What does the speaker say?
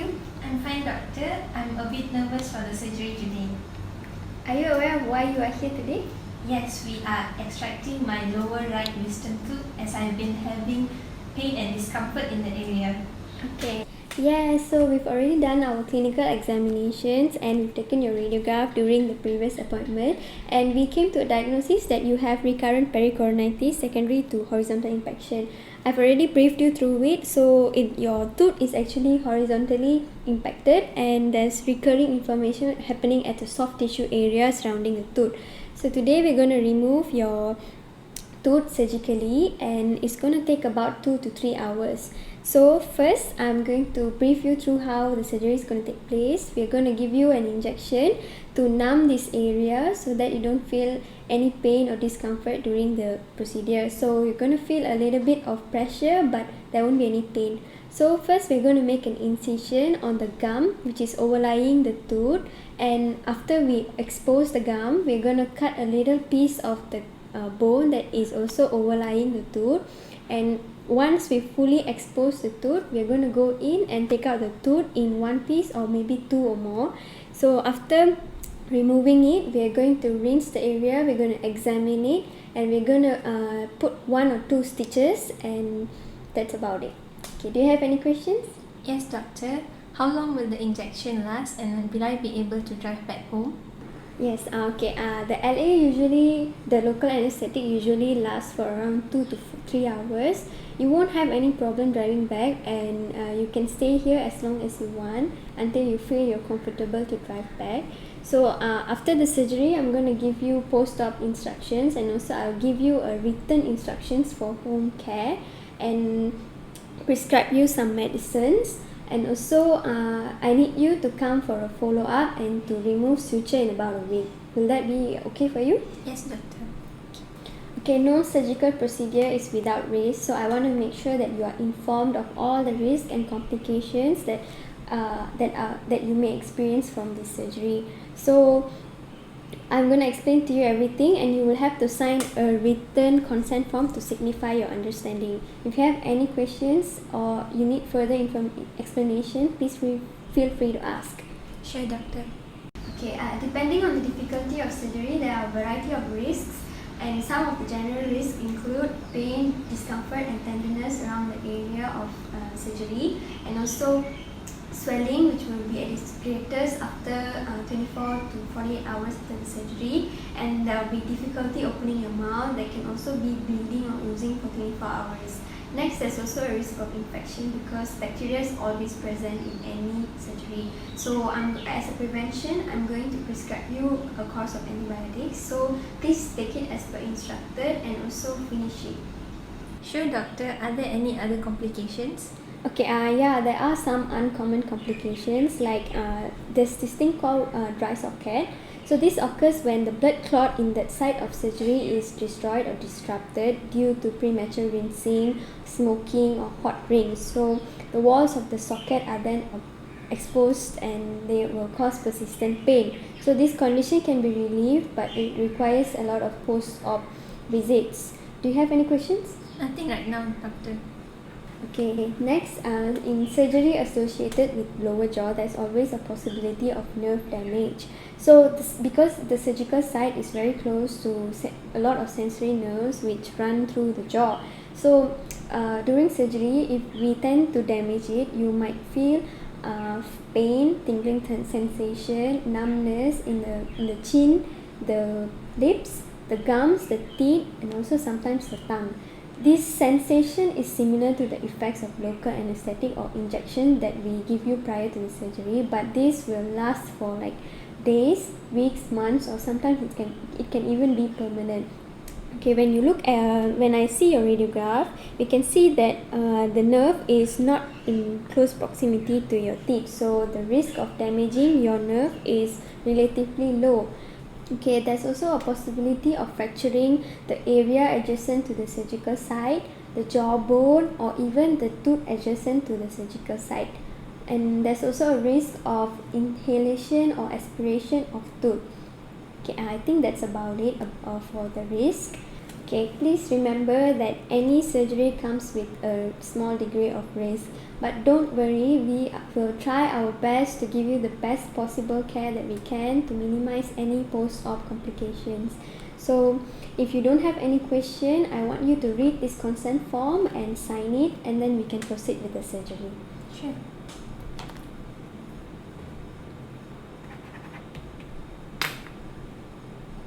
you? I'm fine, doctor. I'm a bit nervous for the surgery today. Are you aware of why you are here today? Yes, we are extracting my lower right wisdom tooth as I've been having pain and discomfort in the area. Okay. Yeah, so we've already done our clinical examinations and we've taken your radiograph during the previous appointment, and we came to a diagnosis that you have recurrent pericoronitis secondary to horizontal infection. I've already briefed you through it. So your tooth is actually horizontally impacted and there's recurring inflammation happening at the soft tissue area surrounding the tooth. So today we're going to remove your tooth surgically, and it's going to take about 2 to 3 hours. So first I'm going to brief you through how the surgery is going to take place. We're going to give you an injection to numb this area so that you don't feel any pain or discomfort during the procedure. So you're going to feel a little bit of pressure, but there won't be any pain. So first we're going to make an incision on the gum which is overlying the tooth, and after we expose the gum, we're going to cut a little piece of the bone that is also overlying the tooth. And once we fully expose the tooth, we're going to go in and take out the tooth in one piece or maybe two or more. So after removing it, we're going to rinse the area, we're going to examine it, and we're going to put 1 or 2 stitches, and that's about it. Okay, do you have any questions? Yes, doctor. How long will the injection last, and will I be able to drive back home? Yes, okay. The LA usually, the local anesthetic usually lasts for around 2 to 3 hours. You won't have any problem driving back, and you can stay here as long as you want until you feel you're comfortable to drive back. So after the surgery, I'm going to give you post-op instructions, and also I'll give you a written instructions for home care and prescribe you some medicines. And also I need you to come for a follow-up and to remove suture in about a week. Will that be okay for you? Yes, doctor. Okay, no surgical procedure is without risk, so I want to make sure that you are informed of all the risks and complications that you may experience from this surgery. So I'm going to explain to you everything, and you will have to sign a written consent form to signify your understanding. If you have any questions or you need further explanation, please feel free to ask. Sure, doctor. Okay, depending on the difficulty of surgery, there are a variety of risks, and some of the general risks include pain, discomfort, and tenderness around the area of surgery, and also swelling, which will be at its greatest after 24 to 48 hours after the surgery, and there will be difficulty opening your mouth. There can also be bleeding or oozing for 24 hours. Next, there's also a risk of infection because bacteria is always present in any surgery. So as a prevention, I'm going to prescribe you a course of antibiotics. So please take it as per instructed and also finish it. Sure, doctor. Are there any other complications? Okay, yeah, there are some uncommon complications, like there's this thing called dry socket. So this occurs when the blood clot in that site of surgery is destroyed or disrupted due to premature rinsing, smoking, or hot rings. So the walls of the socket are then exposed and they will cause persistent pain. So this condition can be relieved, but it requires a lot of post-op visits. Do you have any questions? Nothing right now, doctor. Okay, next, in surgery associated with lower jaw, there's always a possibility of nerve damage. So because the surgical site is very close to a lot of sensory nerves which run through the jaw, so during surgery, if we tend to damage it, you might feel pain, tingling sensation, numbness in the chin, the lips, the gums, the teeth, and also sometimes the tongue. This sensation is similar to the effects of local anesthetic or injection that we give you prior to the surgery, but this will last for like days, weeks, months, or sometimes it can even be permanent. Okay, when I see your radiograph, we can see that the nerve is not in close proximity to your teeth, so the risk of damaging your nerve is relatively low. Okay, there's also a possibility of fracturing the area adjacent to the surgical site, the jawbone, or even the tooth adjacent to the surgical site. And there's also a risk of inhalation or aspiration of tooth. Okay, I think that's about it for the risk. Okay, please remember that any surgery comes with a small degree of risk, but don't worry, we will try our best to give you the best possible care that we can to minimize any post-op complications. So if you don't have any question, I want you to read this consent form and sign it, and then we can proceed with the surgery. Sure.